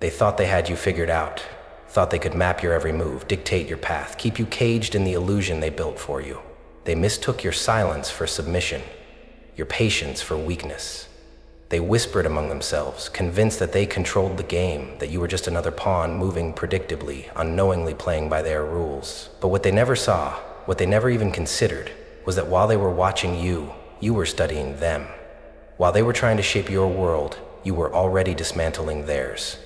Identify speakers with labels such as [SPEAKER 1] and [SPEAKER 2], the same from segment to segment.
[SPEAKER 1] They thought they had you figured out, thought they could map your every move, dictate your path, keep you caged in the illusion they built for you. They mistook your silence for submission, your patience for weakness. They whispered among themselves, convinced that they controlled the game, that you were just another pawn moving predictably, unknowingly playing by their rules. But what they never saw, what they never even considered, was that while they were watching you, you were studying them. While they were trying to shape your world, you were already dismantling theirs.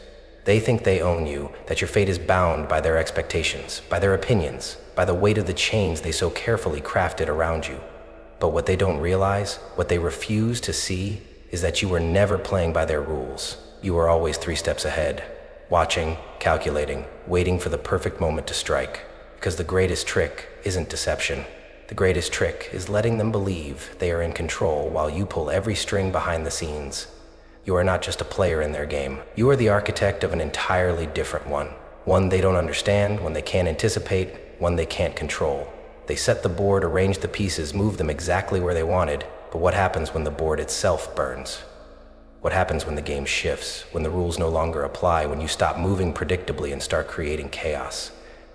[SPEAKER 1] They think they own you, that your fate is bound by their expectations, by their opinions, by the weight of the chains they so carefully crafted around you. But what they don't realize, what they refuse to see, is that you were never playing by their rules. You were always 3 steps ahead, watching, calculating, waiting for the perfect moment to strike. Because the greatest trick isn't deception. The greatest trick is letting them believe they are in control while you pull every string behind the scenes. You are not just a player in their game. You are the architect of an entirely different one. One they don't understand, one they can't anticipate, one they can't control. They set the board, arrange the pieces, move them exactly where they wanted. But what happens when the board itself burns? What happens when the game shifts, when the rules no longer apply, when you stop moving predictably and start creating chaos?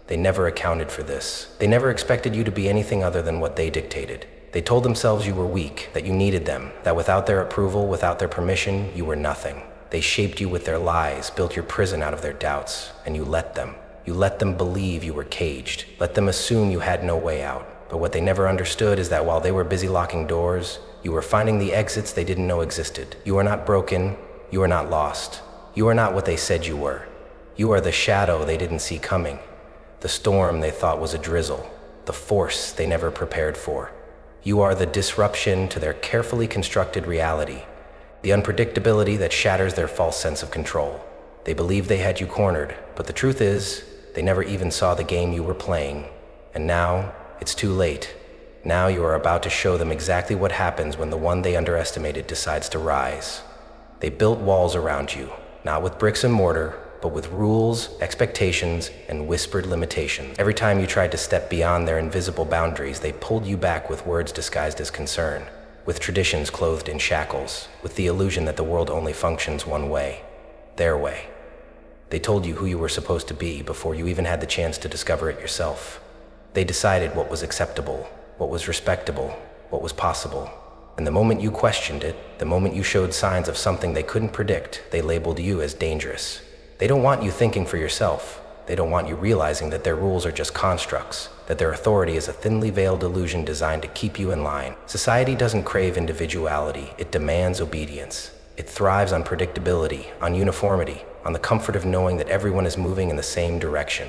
[SPEAKER 1] They never accounted for this. They never expected you to be anything other than what they dictated. They told themselves you were weak, that you needed them, that without their approval, without their permission, you were nothing. They shaped you with their lies, built your prison out of their doubts, and you let them. You let them believe you were caged, let them assume you had no way out. But what they never understood is that while they were busy locking doors, you were finding the exits they didn't know existed. You are not broken, you are not lost. You are not what they said you were. You are the shadow they didn't see coming, the storm they thought was a drizzle, the force they never prepared for. You are the disruption to their carefully constructed reality, the unpredictability that shatters their false sense of control. They believed they had you cornered, but the truth is, they never even saw the game you were playing. And now, it's too late. Now you are about to show them exactly what happens when the one they underestimated decides to rise. They built walls around you, not with bricks and mortar, but with rules, expectations, and whispered limitations. Every time you tried to step beyond their invisible boundaries, they pulled you back with words disguised as concern, with traditions clothed in shackles, with the illusion that the world only functions one way, their way. They told you who you were supposed to be before you even had the chance to discover it yourself. They decided what was acceptable, what was respectable, what was possible. And the moment you questioned it, the moment you showed signs of something they couldn't predict, they labeled you as dangerous. They don't want you thinking for yourself. They don't want you realizing that their rules are just constructs, that their authority is a thinly veiled illusion designed to keep you in line. Society doesn't crave individuality, it demands obedience. It thrives on predictability, on uniformity, on the comfort of knowing that everyone is moving in the same direction.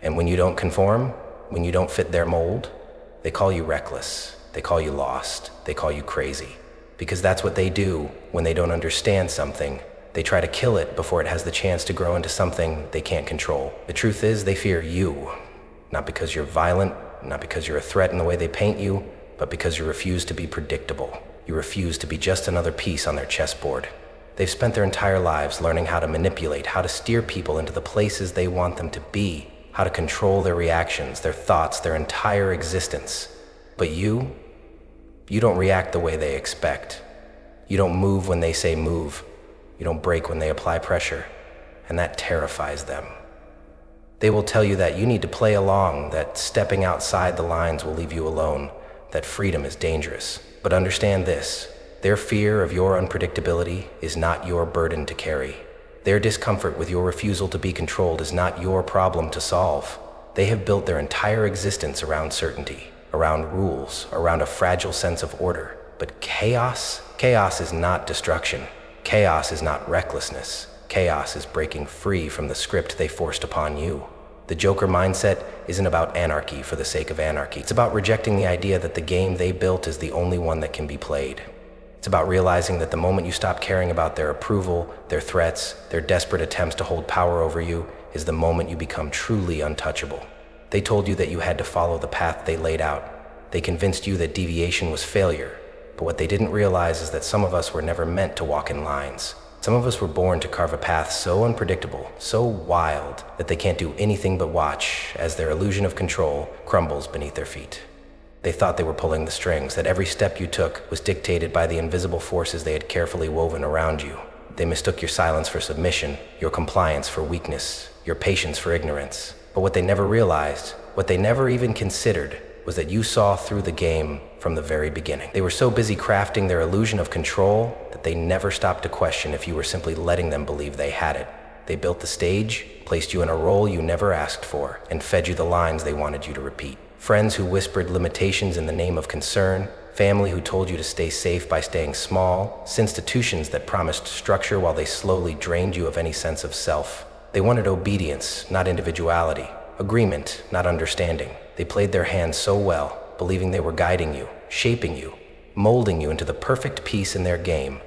[SPEAKER 1] And when you don't conform, when you don't fit their mold, they call you reckless, they call you lost, they call you crazy. Because that's what they do when they don't understand something. They try to kill it before it has the chance to grow into something they can't control. The truth is, they fear you. Not because you're violent, not because you're a threat in the way they paint you, but because you refuse to be predictable. You refuse to be just another piece on their chessboard. They've spent their entire lives learning how to manipulate, how to steer people into the places they want them to be, how to control their reactions, their thoughts, their entire existence. But you don't react the way they expect. You don't move when they say move. You don't break when they apply pressure. And that terrifies them. They will tell you that you need to play along, that stepping outside the lines will leave you alone, that freedom is dangerous. But understand this, their fear of your unpredictability is not your burden to carry. Their discomfort with your refusal to be controlled is not your problem to solve. They have built their entire existence around certainty, around rules, around a fragile sense of order. But chaos is not destruction. Chaos is not recklessness. Chaos is breaking free from the script they forced upon you. The Joker mindset isn't about anarchy for the sake of anarchy. It's about rejecting the idea that the game they built is the only one that can be played. It's about realizing that the moment you stop caring about their approval, their threats, their desperate attempts to hold power over you, is the moment you become truly untouchable. They told you that you had to follow the path they laid out. They convinced you that deviation was failure. But what they didn't realize is that some of us were never meant to walk in lines. Some of us were born to carve a path so unpredictable, so wild, that they can't do anything but watch as their illusion of control crumbles beneath their feet. They thought they were pulling the strings, that every step you took was dictated by the invisible forces they had carefully woven around you. They mistook your silence for submission, your compliance for weakness, your patience for ignorance. But what they never realized, what they never even considered, was that you saw through the game from the very beginning. They were so busy crafting their illusion of control that they never stopped to question if you were simply letting them believe they had it. They built the stage, placed you in a role you never asked for, and fed you the lines they wanted you to repeat. Friends who whispered limitations in the name of concern, family who told you to stay safe by staying small, institutions that promised structure while they slowly drained you of any sense of self. They wanted obedience, not individuality, agreement, not understanding. They played their hand so well, believing they were guiding you, shaping you, molding you into the perfect piece in their game.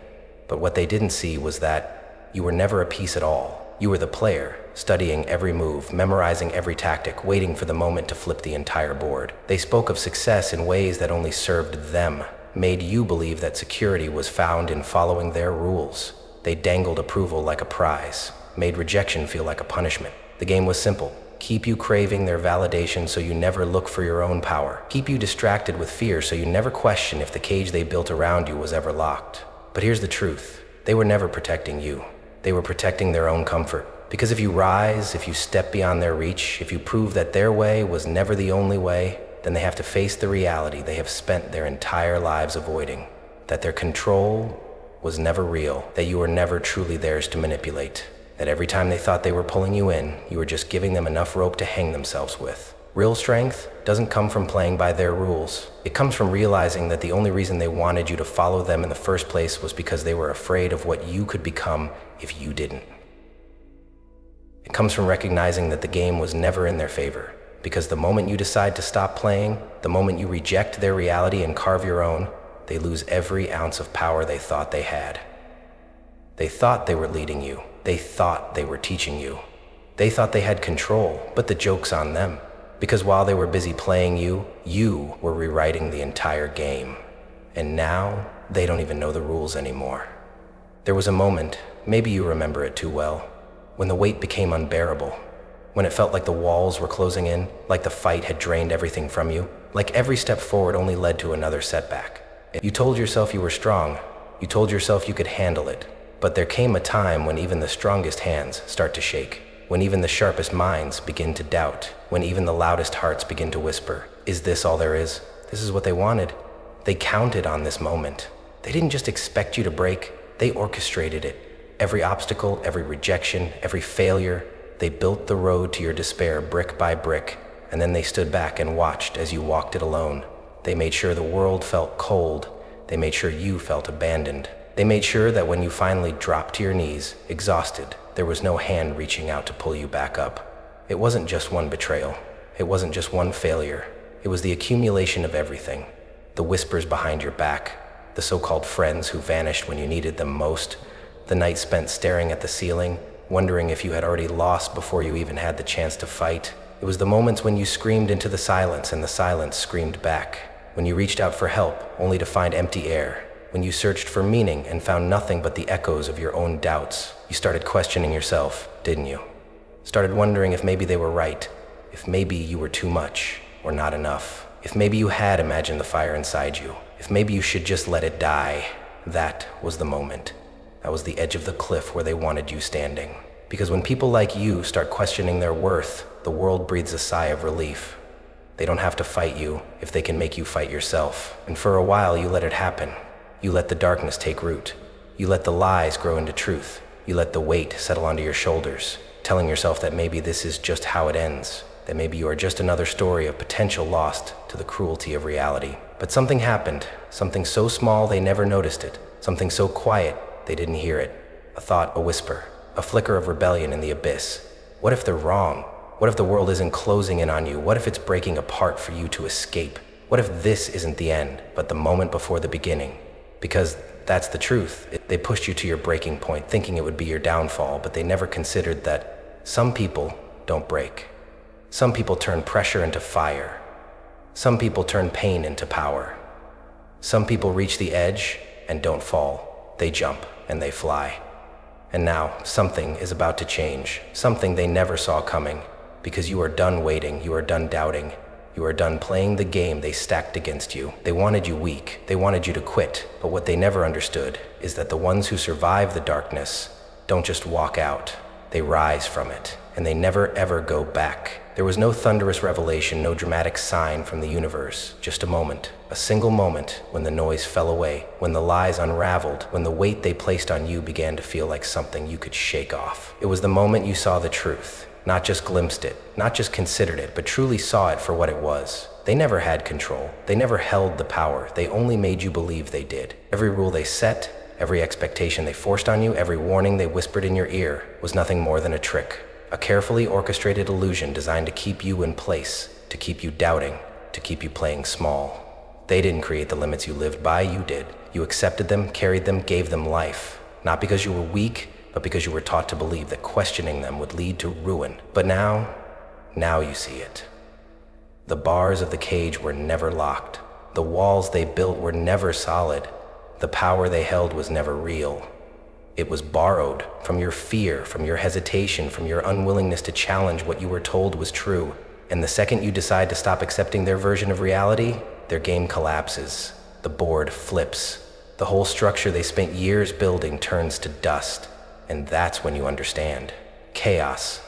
[SPEAKER 1] But what they didn't see was that you were never a piece at all. You were the player, studying every move, memorizing every tactic, waiting for the moment to flip the entire board. They spoke of success in ways that only served them, made you believe that security was found in following their rules. They dangled approval like a prize, made rejection feel like a punishment. The game was simple. Keep you craving their validation so you never look for your own power. Keep you distracted with fear so you never question if the cage they built around you was ever locked. But here's the truth. They were never protecting you. They were protecting their own comfort. Because if you rise, if you step beyond their reach, if you prove that their way was never the only way, then they have to face the reality they have spent their entire lives avoiding. That their control was never real. That you were never truly theirs to manipulate. That every time they thought they were pulling you in, you were just giving them enough rope to hang themselves with. Real strength doesn't come from playing by their rules. It comes from realizing that the only reason they wanted you to follow them in the first place was because they were afraid of what you could become if you didn't. It comes from recognizing that the game was never in their favor, because the moment you decide to stop playing, the moment you reject their reality and carve your own, they lose every ounce of power they thought they had. They thought they were leading you. They thought they were teaching you. They thought they had control, but the joke's on them. Because while they were busy playing you, you were rewriting the entire game. And now, they don't even know the rules anymore. There was a moment, maybe you remember it too well, when the weight became unbearable. When it felt like the walls were closing in, like the fight had drained everything from you, like every step forward only led to another setback. You told yourself you were strong. You told yourself you could handle it. But there came a time when even the strongest hands start to shake, when even the sharpest minds begin to doubt, when even the loudest hearts begin to whisper, is this all there is? This is what they wanted. They counted on this moment. They didn't just expect you to break, they orchestrated it. Every obstacle, every rejection, every failure, they built the road to your despair brick by brick, and then they stood back and watched as you walked it alone. They made sure the world felt cold. They made sure you felt abandoned. They made sure that when you finally dropped to your knees, exhausted, there was no hand reaching out to pull you back up. It wasn't just one betrayal. It wasn't just one failure. It was the accumulation of everything. The whispers behind your back, the so-called friends who vanished when you needed them most, the night spent staring at the ceiling, wondering if you had already lost before you even had the chance to fight. It was the moments when you screamed into the silence and the silence screamed back, when you reached out for help only to find empty air, when you searched for meaning and found nothing but the echoes of your own doubts. You started questioning yourself, didn't you? Started wondering if maybe they were right, if maybe you were too much or not enough, if maybe you had imagined the fire inside you, if maybe you should just let it die. That was the moment. That was the edge of the cliff where they wanted you standing. Because when people like you start questioning their worth, the world breathes a sigh of relief. They don't have to fight you if they can make you fight yourself. And for a while you let it happen. You let the darkness take root. You let the lies grow into truth. You let the weight settle onto your shoulders, telling yourself that maybe this is just how it ends, that maybe you are just another story of potential lost to the cruelty of reality. But something happened, something so small they never noticed it, something so quiet they didn't hear it. A thought, a whisper, a flicker of rebellion in the abyss. What if they're wrong? What if the world isn't closing in on you? What if it's breaking apart for you to escape? What if this isn't the end, but the moment before the beginning? Because that's the truth. They pushed you to your breaking point, thinking it would be your downfall, but they never considered that some people don't break. Some people turn pressure into fire. Some people turn pain into power. Some people reach the edge and don't fall. They jump and they fly. And now something is about to change, something they never saw coming, because you are done waiting, you are done doubting, You are done playing the game they stacked against you. They wanted you weak. They wanted you to quit. But what they never understood is that the ones who survive the darkness don't just walk out. They rise from it, and they never ever go back. There was no thunderous revelation, no dramatic sign from the universe, just a moment, a single moment when the noise fell away, when the lies unraveled, when the weight they placed on you began to feel like something you could shake off. It was the moment you saw the truth, not just glimpsed it, not just considered it, but truly saw it for what it was. They never had control. They never held the power. They only made you believe they did. Every rule they set, every expectation they forced on you, every warning they whispered in your ear was nothing more than a trick. A carefully orchestrated illusion designed to keep you in place, to keep you doubting, to keep you playing small. They didn't create the limits you lived by, you did. You accepted them, carried them, gave them life. Not because you were weak, but because you were taught to believe that questioning them would lead to ruin. But now you see it. The bars of the cage were never locked. The walls they built were never solid. The power they held was never real. It was borrowed from your fear, from your hesitation, from your unwillingness to challenge what you were told was true. And the second you decide to stop accepting their version of reality, their game collapses. The board flips. The whole structure they spent years building turns to dust. And that's when you understand. Chaos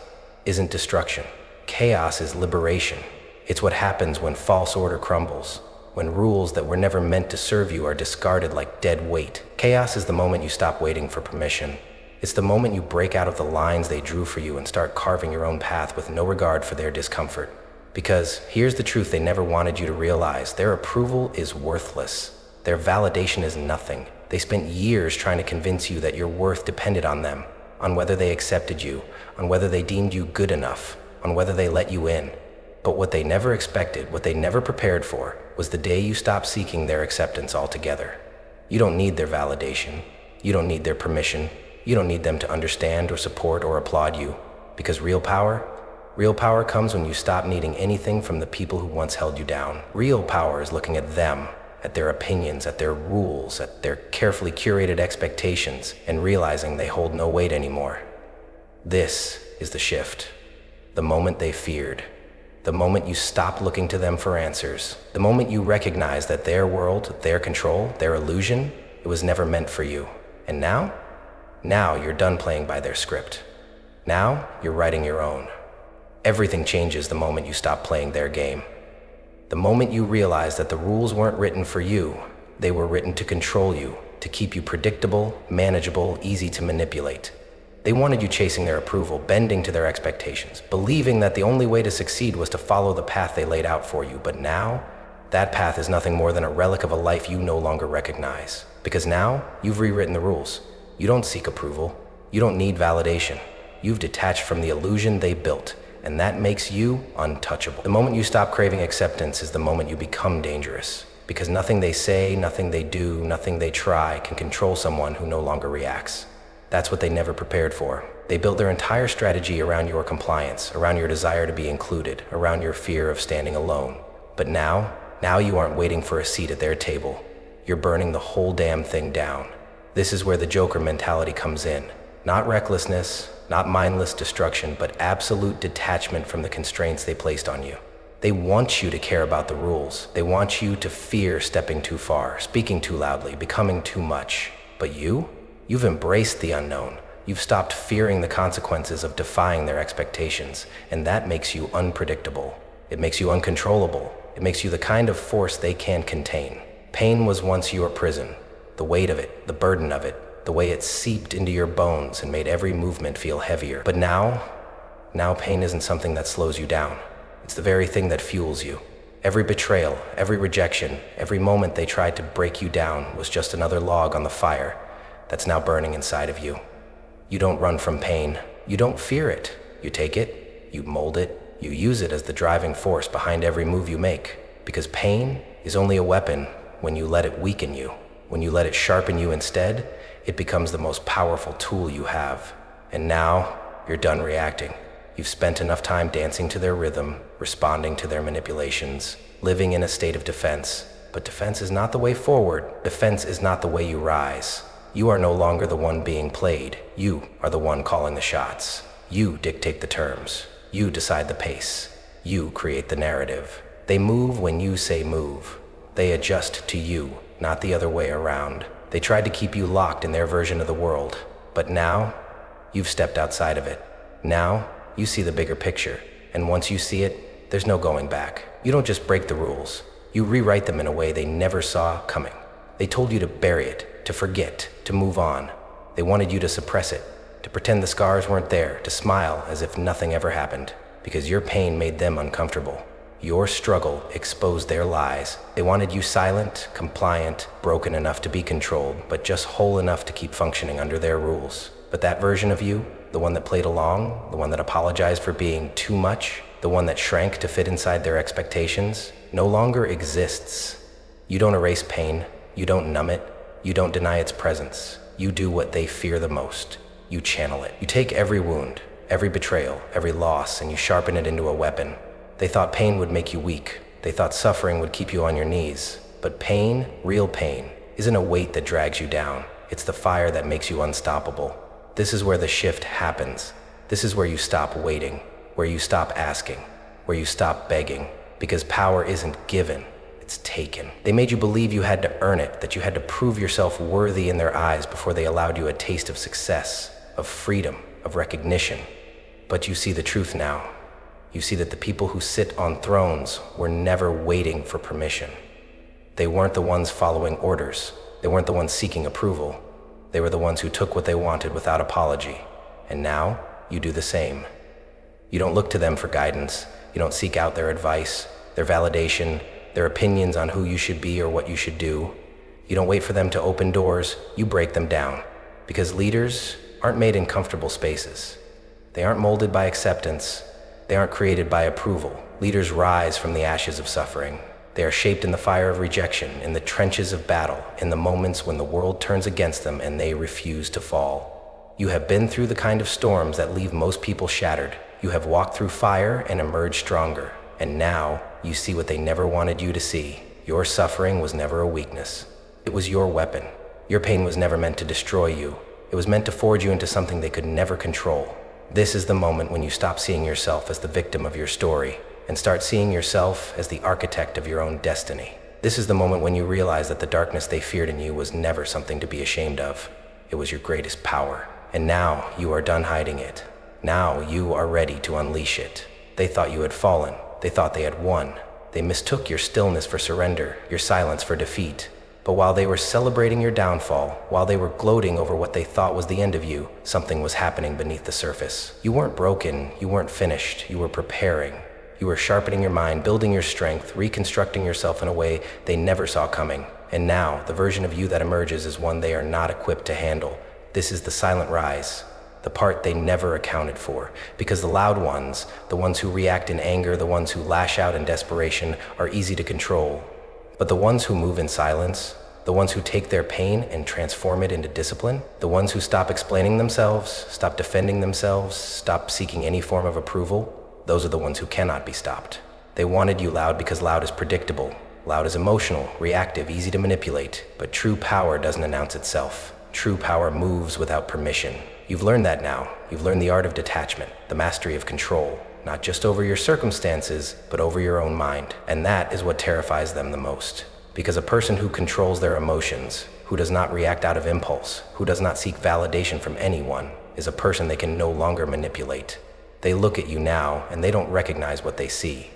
[SPEAKER 1] isn't destruction. Chaos is liberation. It's what happens when false order crumbles, when rules that were never meant to serve you are discarded like dead weight. Chaos is the moment you stop waiting for permission. It's the moment you break out of the lines they drew for you and start carving your own path with no regard for their discomfort. Because here's the truth they never wanted you to realize: their approval is worthless. Their validation is nothing. They spent years trying to convince you that your worth depended on them, on whether they accepted you, on whether they deemed you good enough, on whether they let you in. But what they never expected, what they never prepared for, was the day you stopped seeking their acceptance altogether. You don't need their validation. You don't need their permission. You don't need them to understand or support or applaud you. Because real power comes when you stop needing anything from the people who once held you down. Real power is looking at them, at their opinions, at their rules, at their carefully curated expectations, and realizing they hold no weight anymore. This is the shift. The moment they feared. The moment you stopped looking to them for answers. The moment you recognized that their world, their control, their illusion, it was never meant for you. And now you're done playing by their script. Now you're writing your own. Everything changes the moment you stop playing their game. The moment you realize that the rules weren't written for you, they were written to control you, to keep you predictable, manageable, easy to manipulate. They wanted you chasing their approval, bending to their expectations, believing that the only way to succeed was to follow the path they laid out for you. But now, that path is nothing more than a relic of a life you no longer recognize. Because now, you've rewritten the rules. You don't seek approval. You don't need validation. You've detached from the illusion they built, and that makes you untouchable. The moment you stop craving acceptance is the moment you become dangerous. Because nothing they say, nothing they do, nothing they try can control someone who no longer reacts. That's what they never prepared for. They built their entire strategy around your compliance, around your desire to be included, around your fear of standing alone. But now you aren't waiting for a seat at their table. You're burning the whole damn thing down. This is where the Joker mentality comes in. Not recklessness, not mindless destruction, but absolute detachment from the constraints they placed on you. They want you to care about the rules. They want you to fear stepping too far, speaking too loudly, becoming too much. But you've embraced the unknown. You've stopped fearing the consequences of defying their expectations, and that makes you unpredictable. It makes you uncontrollable. It makes you the kind of force they can't contain. Pain was once your prison. The weight of it, the burden of it, the way it seeped into your bones and made every movement feel heavier. But now pain isn't something that slows you down. It's the very thing that fuels you. Every betrayal, every rejection, every moment they tried to break you down was just another log on the fire that's now burning inside of you. You don't run from pain. You don't fear it. You take it, you mold it, you use it as the driving force behind every move you make. Because pain is only a weapon when you let it weaken you. When you let it sharpen you instead, it becomes the most powerful tool you have. And now, you're done reacting. You've spent enough time dancing to their rhythm, responding to their manipulations, living in a state of defense. But defense is not the way forward. Defense is not the way you rise. You are no longer the one being played. You are the one calling the shots. You dictate the terms. You decide the pace. You create the narrative. They move when you say move. They adjust to you, not the other way around. They tried to keep you locked in their version of the world, but now you've stepped outside of it. Now you see the bigger picture, and once you see it, there's no going back. You don't just break the rules, you rewrite them in a way they never saw coming. They told you to bury it, to forget, to move on. They wanted you to suppress it, to pretend the scars weren't there, to smile as if nothing ever happened, because your pain made them uncomfortable. Your struggle exposed their lies. They wanted you silent, compliant, broken enough to be controlled, but just whole enough to keep functioning under their rules. But that version of you, the one that played along, the one that apologized for being too much, the one that shrank to fit inside their expectations, no longer exists. You don't erase pain, you don't numb it, you don't deny its presence. You do what they fear the most. You channel it. You take every wound, every betrayal, every loss, and you sharpen it into a weapon. They thought pain would make you weak. They thought suffering would keep you on your knees. But pain, real pain, isn't a weight that drags you down. It's the fire that makes you unstoppable. This is where the shift happens. This is where you stop waiting, where you stop asking, where you stop begging, because power isn't given, it's taken. They made you believe you had to earn it, that you had to prove yourself worthy in their eyes before they allowed you a taste of success, of freedom, of recognition. But you see the truth now. You see that the people who sit on thrones were never waiting for permission. They weren't the ones following orders. They weren't the ones seeking approval. They were the ones who took what they wanted without apology. And now, you do the same. You don't look to them for guidance. You don't seek out their advice, their validation, their opinions on who you should be or what you should do. You don't wait for them to open doors. You break them down. Because leaders aren't made in comfortable spaces. They aren't molded by acceptance. They aren't created by approval. Leaders rise from the ashes of suffering. They are shaped in the fire of rejection, in the trenches of battle, in the moments when the world turns against them and they refuse to fall. You have been through the kind of storms that leave most people shattered. You have walked through fire and emerged stronger. And now you see what they never wanted you to see. Your suffering was never a weakness. It was your weapon. Your pain was never meant to destroy you. It was meant to forge you into something they could never control. This is the moment when you stop seeing yourself as the victim of your story and start seeing yourself as the architect of your own destiny. This is the moment when you realize that the darkness they feared in you was never something to be ashamed of. It was your greatest power. And now you are done hiding it. Now you are ready to unleash it. They thought you had fallen. They thought they had won. They mistook your stillness for surrender, your silence for defeat. But while they were celebrating your downfall, while they were gloating over what they thought was the end of you, something was happening beneath the surface. You weren't broken, you weren't finished, you were preparing. You were sharpening your mind, building your strength, reconstructing yourself in a way they never saw coming. And now, the version of you that emerges is one they are not equipped to handle. This is the silent rise, the part they never accounted for. Because the loud ones, the ones who react in anger, the ones who lash out in desperation, are easy to control. But the ones who move in silence, the ones who take their pain and transform it into discipline, the ones who stop explaining themselves, stop defending themselves, stop seeking any form of approval, those are the ones who cannot be stopped. They wanted you loud because loud is predictable. Loud is emotional, reactive, easy to manipulate. But true power doesn't announce itself. True power moves without permission. You've learned that now. You've learned the art of detachment, the mastery of control. Not just over your circumstances, but over your own mind. And that is what terrifies them the most. Because a person who controls their emotions, who does not react out of impulse, who does not seek validation from anyone, is a person they can no longer manipulate. They look at you now, and they don't recognize what they see.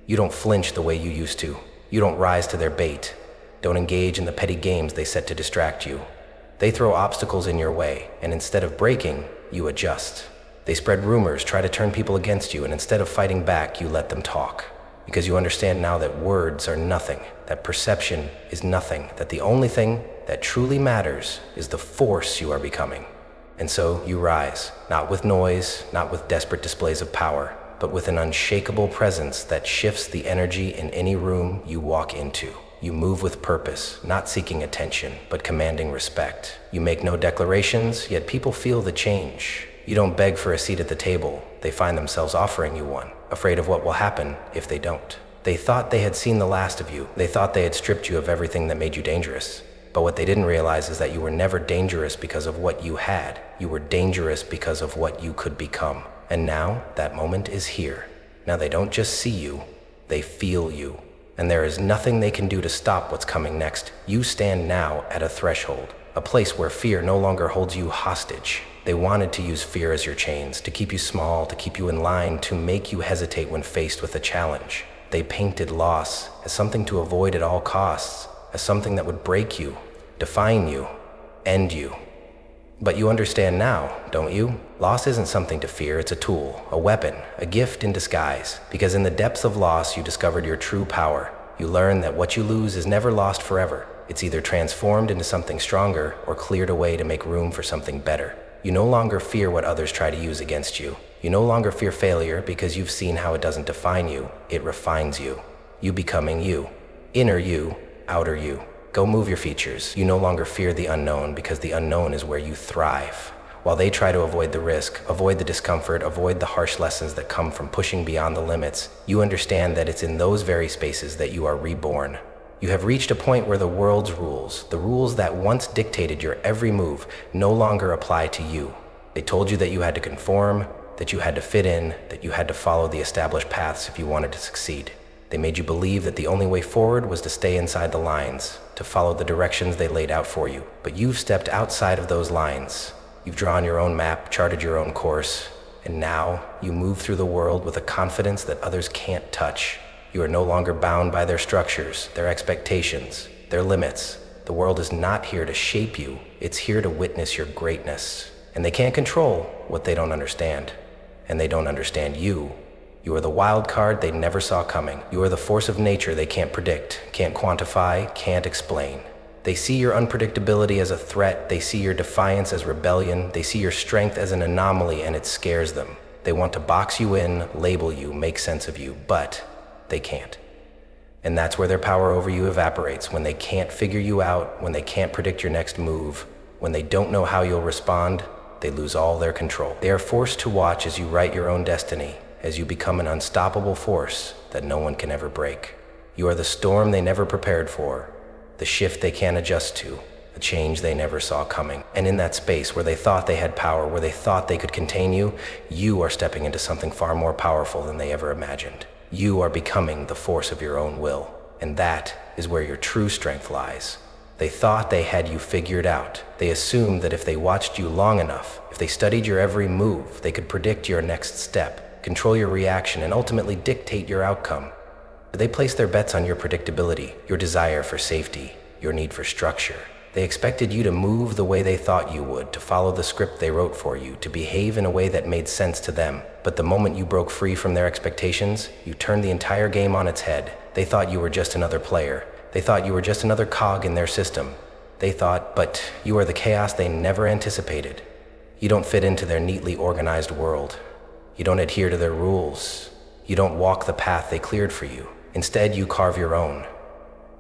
[SPEAKER 1] You don't flinch the way you used to. You don't rise to their bait. Don't engage in the petty games they set to distract you. They throw obstacles in your way, and instead of breaking, you adjust. They spread rumors, try to turn people against you, and instead of fighting back, you let them talk. Because you understand now that words are nothing, that perception is nothing, that the only thing that truly matters is the force you are becoming. And so you rise, not with noise, not with desperate displays of power, but with an unshakable presence that shifts the energy in any room you walk into. You move with purpose, not seeking attention, but commanding respect. You make no declarations, yet people feel the change. You don't beg for a seat at the table. They find themselves offering you one, afraid of what will happen if they don't. They thought they had seen the last of you. They thought they had stripped you of everything that made you dangerous. But what they didn't realize is that you were never dangerous because of what you had. You were dangerous because of what you could become. And now, that moment is here. Now they don't just see you, They feel you. And there is nothing they can do to stop what's coming next. You stand now at a threshold, a place where fear no longer holds you hostage. They wanted to use fear as your chains, to keep you small, to keep you in line, to make you hesitate when faced with a challenge. They painted loss as something to avoid at all costs, as something that would break you, define you, end you. But you understand now, don't you? Loss isn't something to fear, it's a tool, a weapon, a gift in disguise. Because in the depths of loss, you discovered your true power. You learned that what you lose is never lost forever. It's either transformed into something stronger or cleared away to make room for something better. You no longer fear what others try to use against you. You no longer fear failure because you've seen how it doesn't define you, it refines you. You becoming you. Inner you, outer you. Go move your features. You no longer fear the unknown because the unknown is where you thrive. While they try to avoid the risk, avoid the discomfort, avoid the harsh lessons that come from pushing beyond the limits, you understand that it's in those very spaces that you are reborn. You have reached a point where the world's rules, the rules that once dictated your every move, no longer apply to you. They told you that you had to conform, that you had to fit in, that you had to follow the established paths if you wanted to succeed. They made you believe that the only way forward was to stay inside the lines, to follow the directions they laid out for you. But you've stepped outside of those lines. You've drawn your own map, charted your own course, and now you move through the world with a confidence that others can't touch. You are no longer bound by their structures, their expectations, their limits. The world is not here to shape you, it's here to witness your greatness. And they can't control what they don't understand. And they don't understand you. You are the wild card they never saw coming. You are the force of nature they can't predict, can't quantify, can't explain. They see your unpredictability as a threat. They see your defiance as rebellion. They see your strength as an anomaly, and it scares them. They want to box you in, label you, make sense of you, but they can't. And that's where their power over you evaporates, when they can't figure you out, when they can't predict your next move, when they don't know how you'll respond, they lose all their control. They are forced to watch as you write your own destiny, as you become an unstoppable force that no one can ever break. You are the storm they never prepared for, the shift they can't adjust to, the change they never saw coming. And in that space where they thought they had power, where they thought they could contain you, you are stepping into something far more powerful than they ever imagined. You are becoming the force of your own will, and that is where your true strength lies. They thought they had you figured out. They assumed that if they watched you long enough, if they studied your every move, they could predict your next step, control your reaction, and ultimately dictate your outcome. But they placed their bets on your predictability, your desire for safety, your need for structure. They expected you to move the way they thought you would, to follow the script they wrote for you, to behave in a way that made sense to them. But the moment you broke free from their expectations, you turned the entire game on its head. They thought you were just another player. They thought you were just another cog in their system. They thought, but you are the chaos they never anticipated. You don't fit into their neatly organized world. You don't adhere to their rules. You don't walk the path they cleared for you. Instead, you carve your own.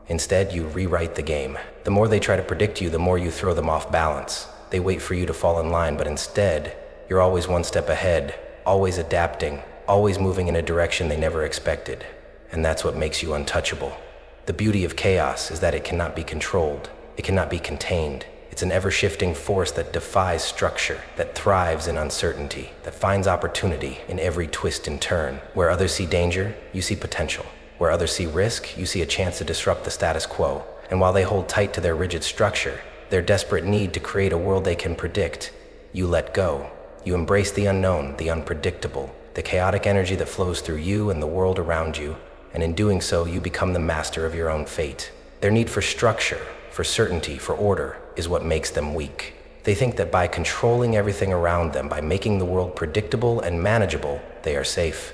[SPEAKER 1] Instead, you rewrite the game. The more they try to predict you, the more you throw them off balance. They wait for you to fall in line, but instead, you're always one step ahead, always adapting, always moving in a direction they never expected. And that's what makes you untouchable. The beauty of chaos is that it cannot be controlled. It cannot be contained. It's an ever-shifting force that defies structure, that thrives in uncertainty, that finds opportunity in every twist and turn. Where others see danger, you see potential. Where others see risk, you see a chance to disrupt the status quo. And while they hold tight to their rigid structure, their desperate need to create a world they can predict, you let go. You embrace the unknown, the unpredictable, the chaotic energy that flows through you and the world around you. And in doing so, you become the master of your own fate. Their need for structure, for certainty, for order, is what makes them weak. They think that by controlling everything around them, by making the world predictable and manageable, they are safe.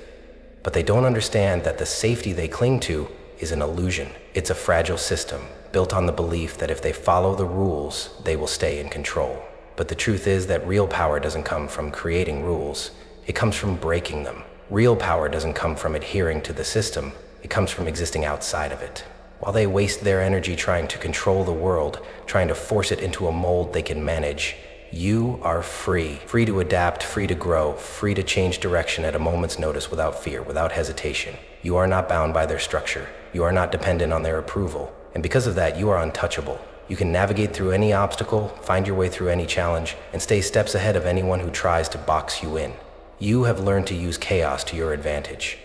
[SPEAKER 1] But they don't understand that the safety they cling to is an illusion. It's a fragile system, built on the belief that if they follow the rules, they will stay in control. But the truth is that real power doesn't come from creating rules. It comes from breaking them. Real power doesn't come from adhering to the system. It comes from existing outside of it. While they waste their energy trying to control the world, trying to force it into a mold they can manage, you are free. Free to adapt, free to grow, free to change direction at a moment's notice without fear, without hesitation. You are not bound by their structure. You are not dependent on their approval. And because of that, you are untouchable. You can navigate through any obstacle, find your way through any challenge, and stay steps ahead of anyone who tries to box you in. You have learned to use chaos to your advantage.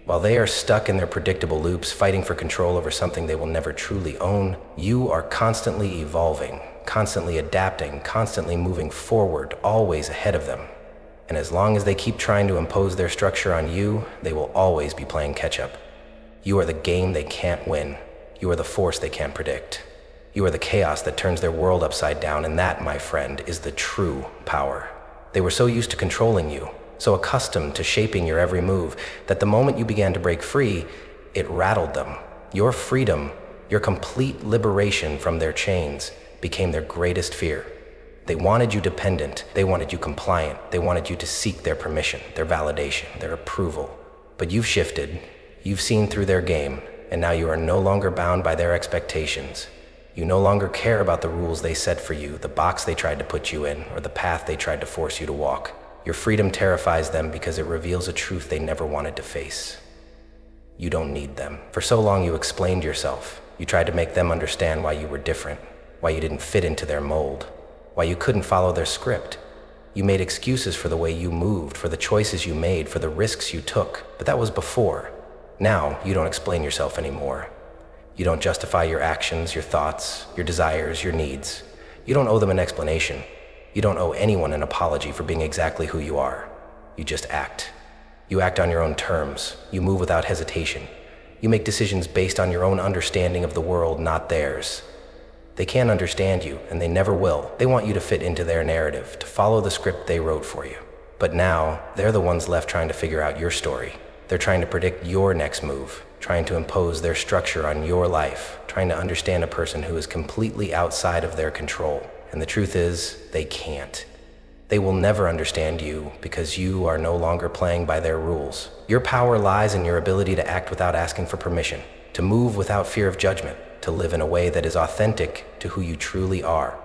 [SPEAKER 1] While they are stuck in their predictable loops, fighting for control over something they will never truly own, you are constantly evolving, constantly adapting, constantly moving forward, always ahead of them. And as long as they keep trying to impose their structure on you, they will always be playing catch-up. You are the game they can't win. You are the force they can't predict. You are the chaos that turns their world upside down, and that, my friend, is the true power. They were so used to controlling you, so accustomed to shaping your every move, that the moment you began to break free, it rattled them. Your freedom, your complete liberation from their chains, became their greatest fear. They wanted you dependent, they wanted you compliant, they wanted you to seek their permission, their validation, their approval. But you've shifted, you've seen through their game, and now you are no longer bound by their expectations. You no longer care about the rules they set for you, the box they tried to put you in, or the path they tried to force you to walk. Your freedom terrifies them because it reveals a truth they never wanted to face. You don't need them. For so long you explained yourself. You tried to make them understand why you were different, why you didn't fit into their mold, why you couldn't follow their script. You made excuses for the way you moved, for the choices you made, for the risks you took, but that was before. Now, you don't explain yourself anymore. You don't justify your actions, your thoughts, your desires, your needs. You don't owe them an explanation. You don't owe anyone an apology for being exactly who you are. You just act. You act on your own terms. You move without hesitation. You make decisions based on your own understanding of the world, not theirs. They can't understand you, and they never will. They want you to fit into their narrative, to follow the script they wrote for you. But now, they're the ones left trying to figure out your story. They're trying to predict your next move, trying to impose their structure on your life, trying to understand a person who is completely outside of their control. And the truth is, they can't. They will never understand you because you are no longer playing by their rules. Your power lies in your ability to act without asking for permission, to move without fear of judgment, to live in a way that is authentic to who you truly are.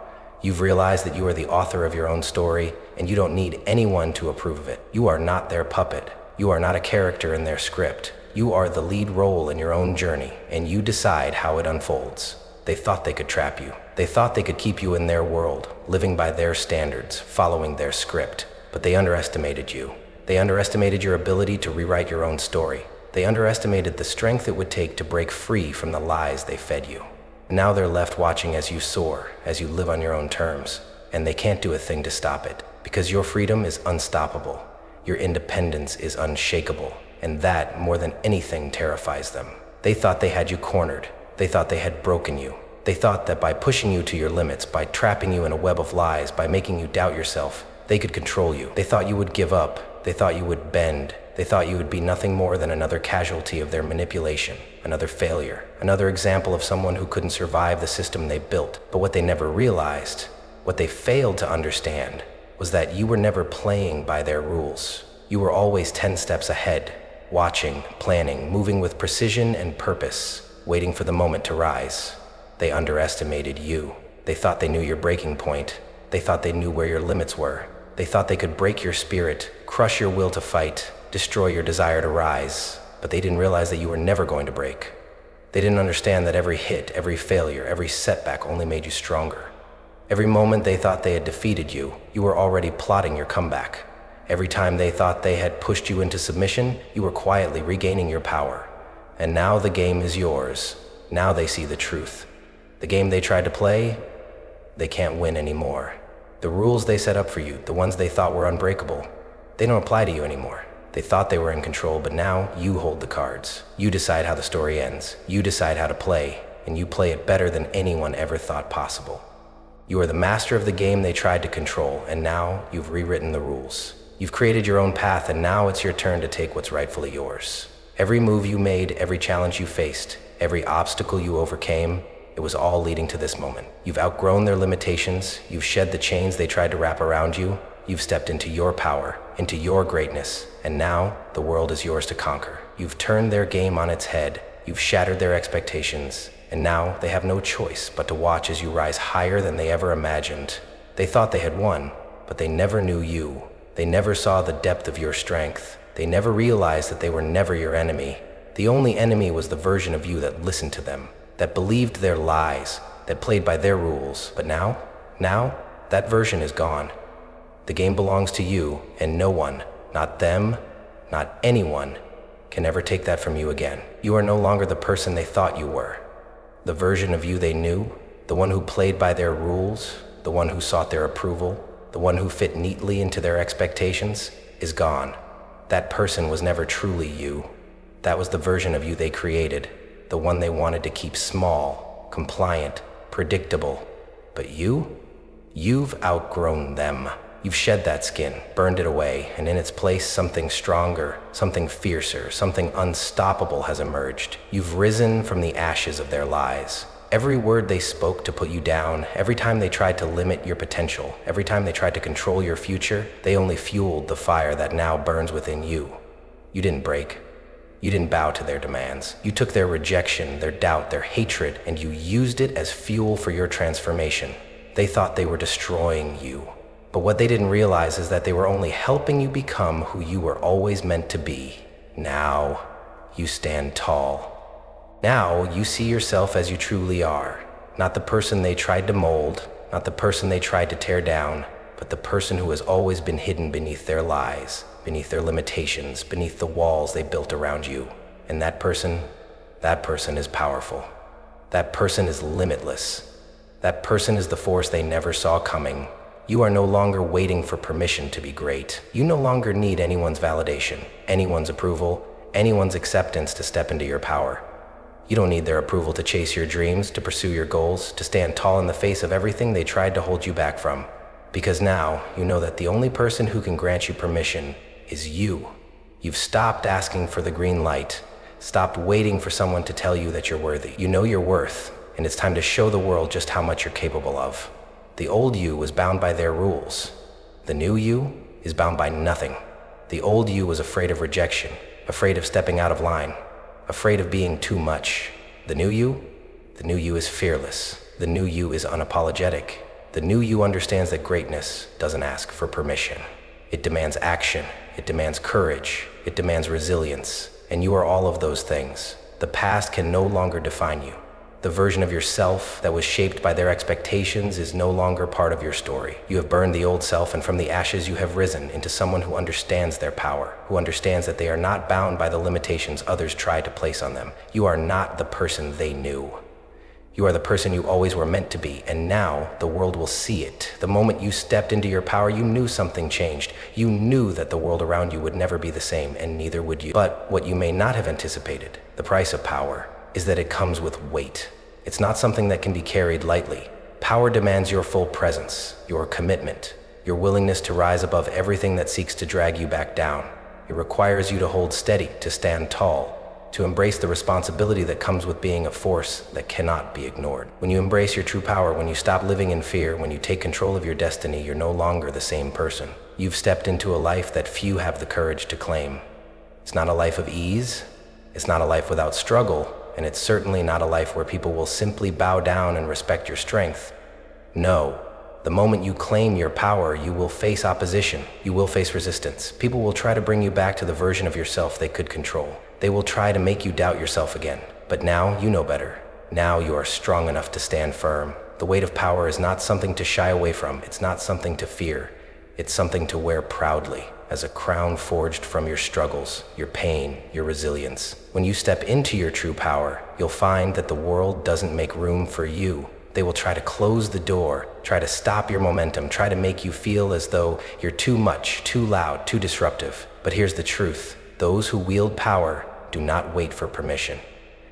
[SPEAKER 1] You've realized that you are the author of your own story, and you don't need anyone to approve of it. You are not their puppet. You are not a character in their script. You are the lead role in your own journey, and you decide how it unfolds. They thought they could trap you. They thought they could keep you in their world, living by their standards, following their script. But they underestimated you. They underestimated your ability to rewrite your own story. They underestimated the strength it would take to break free from the lies they fed you. Now they're left watching as you soar, as you live on your own terms, and they can't do a thing to stop it, because your freedom is unstoppable. Your independence is unshakable, and that, more than anything, terrifies them. They thought they had you cornered. They thought they had broken you. They thought that by pushing you to your limits, by trapping you in a web of lies, by making you doubt yourself, they could control you. They thought you would give up. They thought you would bend. They thought you would be nothing more than another casualty of their manipulation, another failure, another example of someone who couldn't survive the system they built. But what they never realized, what they failed to understand, was that you were never playing by their rules. You were always 10 steps ahead, watching, planning, moving with precision and purpose, waiting for the moment to rise. They underestimated you. They thought they knew your breaking point. They thought they knew where your limits were. They thought they could break your spirit, crush your will to fight, destroy your desire to rise. But they didn't realize that you were never going to break. They didn't understand that every hit, every failure, every setback only made you stronger. Every moment they thought they had defeated you, you were already plotting your comeback. Every time they thought they had pushed you into submission, you were quietly regaining your power. And now the game is yours. Now they see the truth. The game they tried to play, they can't win anymore. The rules they set up for you, the ones they thought were unbreakable, they don't apply to you anymore. They thought they were in control, but now you hold the cards. You decide how the story ends. You decide how to play, and you play it better than anyone ever thought possible. You are the master of the game they tried to control, and now you've rewritten the rules. You've created your own path, and now it's your turn to take what's rightfully yours. Every move you made, every challenge you faced, every obstacle you overcame, it was all leading to this moment. You've outgrown their limitations. You've shed the chains they tried to wrap around you. You've stepped into your power, into your greatness, and now the world is yours to conquer. You've turned their game on its head. You've shattered their expectations, and now they have no choice but to watch as you rise higher than they ever imagined. They thought they had won, but they never knew you. They never saw the depth of your strength. They never realized that they were never your enemy. The only enemy was the version of you that listened to them, that believed their lies, that played by their rules. But now, that version is gone. The game belongs to you, and no one, not them, not anyone, can never take that from you again. You are no longer the person they thought you were. The version of you they knew, the one who played by their rules, the one who sought their approval, the one who fit neatly into their expectations, is gone. That person was never truly you. That was the version of you they created, the one they wanted to keep small, compliant, predictable. But you've outgrown them. You've shed that skin, burned it away, and in its place something stronger, something fiercer, something unstoppable has emerged. You've risen from the ashes of their lies. Every word they spoke to put you down, every time they tried to limit your potential, every time they tried to control your future, they only fueled the fire that now burns within you. You didn't break. You didn't bow to their demands. You took their rejection, their doubt, their hatred, and you used it as fuel for your transformation. They thought they were destroying you. But what they didn't realize is that they were only helping you become who you were always meant to be. Now, you stand tall. Now, you see yourself as you truly are. Not the person they tried to mold, not the person they tried to tear down, but the person who has always been hidden beneath their lies, beneath their limitations, beneath the walls they built around you. And that person is powerful. That person is limitless. That person is the force they never saw coming. You are no longer waiting for permission to be great. You no longer need anyone's validation, anyone's approval, anyone's acceptance to step into your power. You don't need their approval to chase your dreams, to pursue your goals, to stand tall in the face of everything they tried to hold you back from. Because now you know that the only person who can grant you permission is you. You've stopped asking for the green light, stopped waiting for someone to tell you that you're worthy. You know your worth, and it's time to show the world just how much you're capable of. The old you was bound by their rules. The new you is bound by nothing. The old you was afraid of rejection, afraid of stepping out of line, afraid of being too much. The new you is fearless. The new you is unapologetic. The new you understands that greatness doesn't ask for permission. It demands action. It demands courage. It demands resilience. And you are all of those things. The past can no longer define you. The version of yourself that was shaped by their expectations is no longer part of your story. You have burned the old self, and from the ashes you have risen into someone who understands their power, who understands that they are not bound by the limitations others tried to place on them. You are not the person they knew. You are the person you always were meant to be, and now the world will see it. The moment you stepped into your power, you knew something changed. You knew that the world around you would never be the same, and neither would you. But what you may not have anticipated, the price of power, is that it comes with weight. It's not something that can be carried lightly. Power demands your full presence, your commitment, your willingness to rise above everything that seeks to drag you back down. It requires you to hold steady, to stand tall, to embrace the responsibility that comes with being a force that cannot be ignored. When you embrace your true power, when you stop living in fear, when you take control of your destiny, you're no longer the same person. You've stepped into a life that few have the courage to claim. It's not a life of ease. It's not a life without struggle. And it's certainly not a life where people will simply bow down and respect your strength. No, the moment you claim your power, you will face opposition. You will face resistance. People will try to bring you back to the version of yourself they could control. They will try to make you doubt yourself again. But now you know better. Now you are strong enough to stand firm. The weight of power is not something to shy away from. It's not something to fear. It's something to wear proudly, as a crown forged from your struggles, your pain, your resilience. When you step into your true power, you'll find that the world doesn't make room for you. They will try to close the door, try to stop your momentum, try to make you feel as though you're too much, too loud, too disruptive. But here's the truth. Those who wield power do not wait for permission.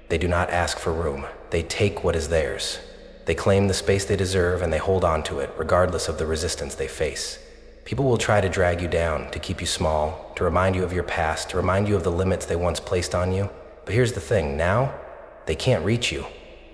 [SPEAKER 1] They do not ask for room. They take what is theirs. They claim the space they deserve, and they hold on to it, regardless of the resistance they face. People will try to drag you down, to keep you small, to remind you of your past, to remind you of the limits they once placed on you. But here's the thing, now, they can't reach you.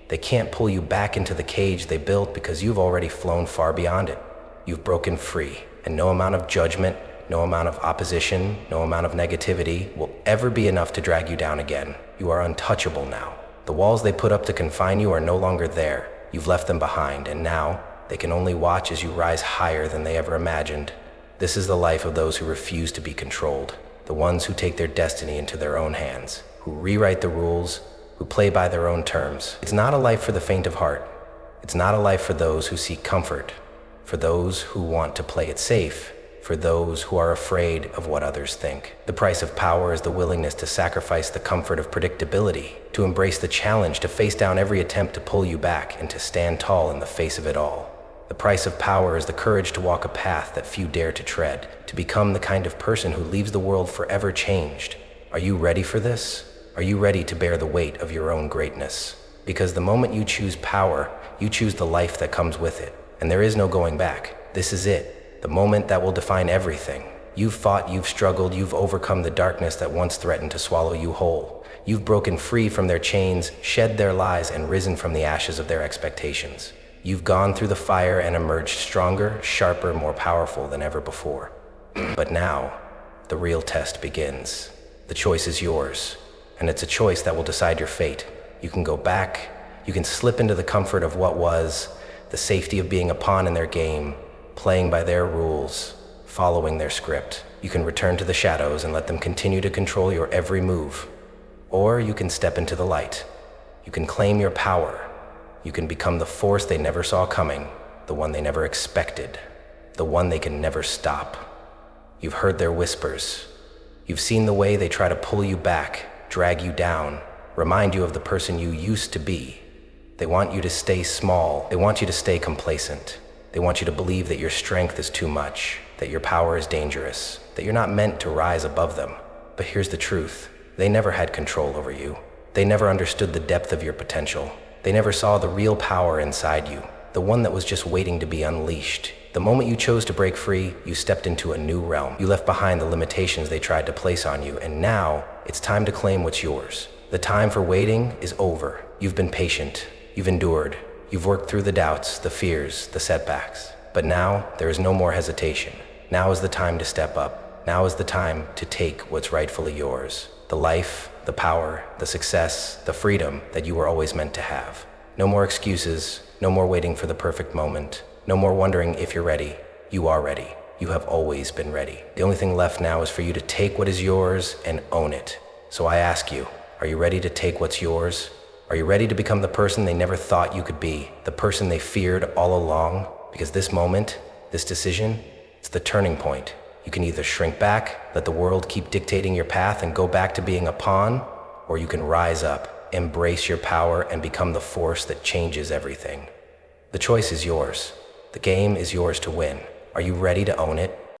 [SPEAKER 1] They can't pull you back into the cage they built because you've already flown far beyond it. You've broken free, and no amount of judgment, no amount of opposition, no amount of negativity will ever be enough to drag you down again. You are untouchable now. The walls they put up to confine you are no longer there. You've left them behind, and now they can only watch as you rise higher than they ever imagined. This is the life of those who refuse to be controlled, the ones who take their destiny into their own hands, who rewrite the rules, who play by their own terms. It's not a life for the faint of heart. It's not a life for those who seek comfort, for those who want to play it safe, for those who are afraid of what others think. The price of power is the willingness to sacrifice the comfort of predictability, to embrace the challenge, to face down every attempt to pull you back, and to stand tall in the face of it all. The price of power is the courage to walk a path that few dare to tread, to become the kind of person who leaves the world forever changed. Are you ready for this? Are you ready to bear the weight of your own greatness? Because the moment you choose power, you choose the life that comes with it. And there is no going back. This is it, the moment that will define everything. You've fought, you've struggled, you've overcome the darkness that once threatened to swallow you whole. You've broken free from their chains, shed their lies, and risen from the ashes of their expectations. You've gone through the fire and emerged stronger, sharper, more powerful than ever before. But now, the real test begins. The choice is yours, and it's a choice that will decide your fate. You can go back, you can slip into the comfort of what was, the safety of being a pawn in their game, playing by their rules, following their script. You can return to the shadows and let them continue to control your every move. Or you can step into the light. You can claim your power. You can become the force they never saw coming, the one they never expected, the one they can never stop. You've heard their whispers. You've seen the way they try to pull you back, drag you down, remind you of the person you used to be. They want you to stay small. They want you to stay complacent. They want you to believe that your strength is too much, that your power is dangerous, that you're not meant to rise above them. But here's the truth. They never had control over you. They never understood the depth of your potential. They never saw the real power inside you, the one that was just waiting to be unleashed. The moment you chose to break free, you stepped into a new realm. You left behind the limitations they tried to place on you, and now it's time to claim what's yours. The time for waiting is over. You've been patient. You've endured. You've worked through the doubts, the fears, the setbacks. But now there is no more hesitation. Now is the time to step up. Now is the time to take what's rightfully yours. The life, the power, the success, the freedom that you were always meant to have. No more excuses, no more waiting for the perfect moment, no more wondering if you're ready. You are ready. You have always been ready. The only thing left now is for you to take what is yours and own it. So I ask you, are you ready to take what's yours? Are you ready to become the person they never thought you could be, the person they feared all along? Because this moment, this decision, it's the turning point. You can either shrink back, let the world keep dictating your path and go back to being a pawn, or you can rise up, embrace your power, and become the force that changes everything. The choice is yours. The game is yours to win. Are you ready to own it?